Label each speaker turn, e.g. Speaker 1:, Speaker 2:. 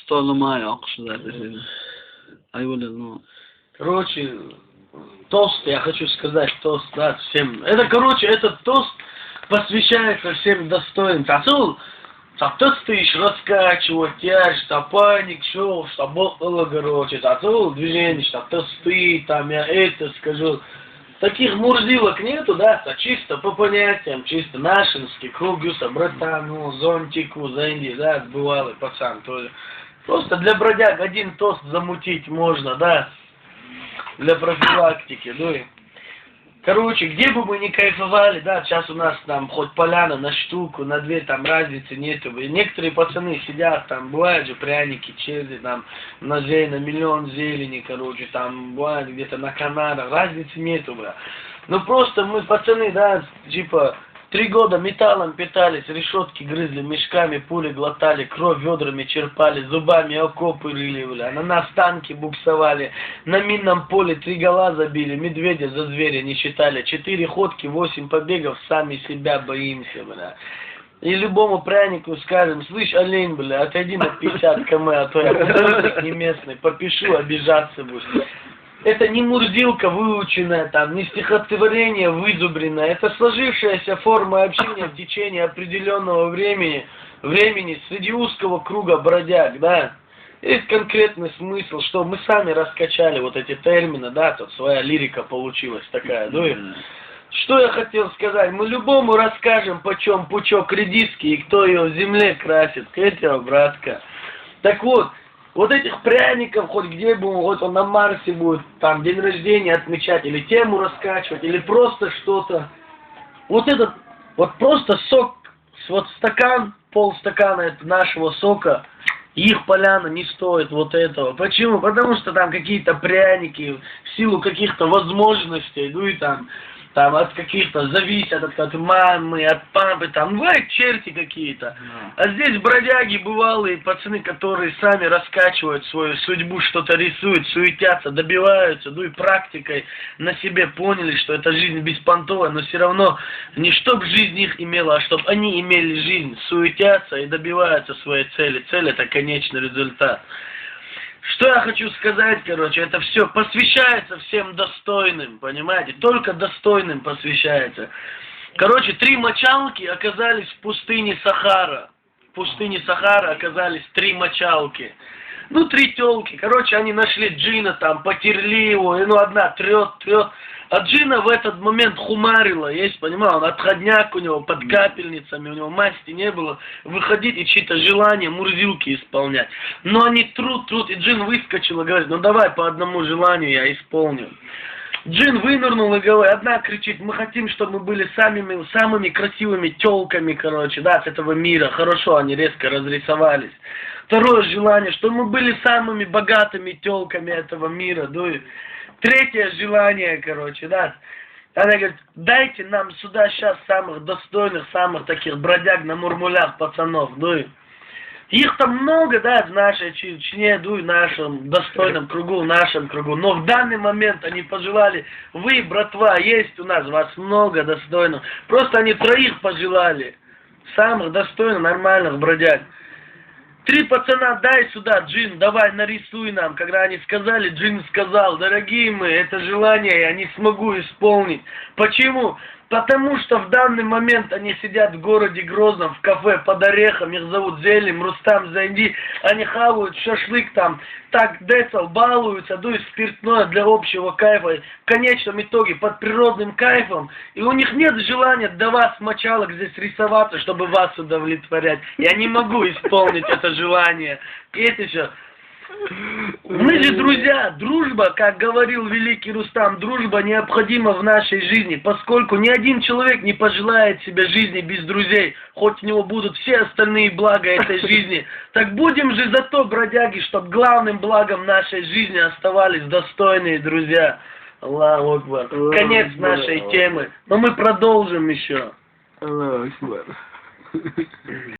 Speaker 1: Что ломаю, что ну.
Speaker 2: Короче, тост, я хочу сказать, тост, да, всем. Это, короче, этот тост посвящается всем достойным. Тацул, соответствуешь раскачивать, тяжь, паник, шоу, что было, короче, тацул, движение, что тосты, там, я это скажу. Таких мурзилок нету, да, чисто по понятиям, чисто нашинский, кругюса, братану, зонтику, зенди, да, бывалый пацан тоже. Просто для бродяг один тост замутить можно, да, для профилактики, ну и... Короче, где бы мы ни кайфовали, да, сейчас у нас там хоть поляна на штуку, на две, там разницы нету. И некоторые пацаны сидят, там бывают же пряники, черри, там на миллион зелени, короче, там бывает где-то на Канарах, разницы нету, бля. Ну просто мы, пацаны, да, типа, 3 года металлом питались, решетки грызли, мешками пули глотали, кровь ведрами черпали, зубами окопы рыли, бля, на нас танки буксовали, на минном поле 3 гола забили, медведя за зверя не считали, 4 ходки, 8 побегов, сами себя боимся, бля. И любому прянику скажем, слышь, олень, бля, отойди на 50 км, а то я художник не местный, попишу, обижаться будешь. Это не мурзилка выученная, там, не стихотворение вызубренное. Это сложившаяся форма общения в течение определенного времени среди узкого круга бродяг, да. Есть конкретный смысл, что мы сами раскачали вот эти термины, да, тут своя лирика получилась такая, ну и... Что я хотел сказать? Мы любому расскажем, почем пучок редиски и кто ее в земле красит. Кэтя, братка. Так вот. Вот этих пряников, хоть где бы, вот он на Марсе будет, там, день рождения отмечать, или тему раскачивать, или просто что-то. Вот этот, вот просто сок, вот стакан, полстакана нашего сока, их поляна не стоит вот этого. Почему? Потому что там какие-то пряники, в силу каких-то возможностей, ну и там от каких-то зависят, от мамы, от папы, там, бывают черти какие-то. А здесь бродяги бывалые, пацаны, которые сами раскачивают свою судьбу, что-то рисуют, суетятся, добиваются, ну и практикой на себе поняли, что эта жизнь беспонтовая, но все равно не чтоб жизнь их имела, а чтоб они имели жизнь, суетятся и добиваются своей цели. Цель — это конечный результат. Что я хочу сказать, короче, это все посвящается всем достойным, понимаете? Только достойным посвящается. Короче, 3 мочалки оказались в пустыне Сахара. В пустыне Сахара оказались 3 мочалки. Ну, 3 тёлки. Короче, они нашли джина там, потерли его, и ну одна трёт. А джина в этот момент хумарила, есть, понимаешь, он отходняк у него, под капельницами, у него масти не было, выходить и чьи-то желания, мурзилки исполнять. Но они трут, и джин выскочил и говорит, ну давай по одному желанию я исполню. Джин вынырнул и говорит, одна кричит, мы хотим, чтобы мы были самыми красивыми тёлками, короче, да, с этого мира. Хорошо, они резко разрисовались. Второе желание, чтобы мы были самыми богатыми тёлками этого мира, ну и... Третье желание, короче, да. Она говорит, дайте нам сюда сейчас самых достойных, самых таких бродяг на мурмулях пацанов, ну и... Их там много, да, в нашей Чечне, ну и в нашем достойном кругу, в нашем кругу. Но в данный момент они пожелали, вы, братва, есть у нас, вас много достойных. Просто они 3 пожелали, самых достойных, нормальных бродяг. 3 пацана, дай сюда, джин, давай нарисуй нам. Когда они сказали, джин сказал, дорогие мои, это желание я не смогу исполнить. Почему? Потому что в данный момент они сидят в городе Грозном, в кафе под орехом, их зовут Зелим, Рустам, Зайди, они хавают шашлык там, так децл, балуются, дуют спиртное для общего кайфа, в конечном итоге под природным кайфом, и у них нет желания до вас, мочалок, здесь рисоваться, чтобы вас удовлетворять. Я не могу исполнить это желание. И это все... Мы же друзья, дружба, как говорил великий Рустам, дружба необходима в нашей жизни, поскольку ни один человек не пожелает себе жизни без друзей, хоть у него будут все остальные блага этой жизни. Так будем же зато, бродяги, чтобы главным благом нашей жизни оставались достойные друзья. Аллаху Акбар. Конец нашей темы, но мы продолжим еще.
Speaker 1: Аллаху Акбар.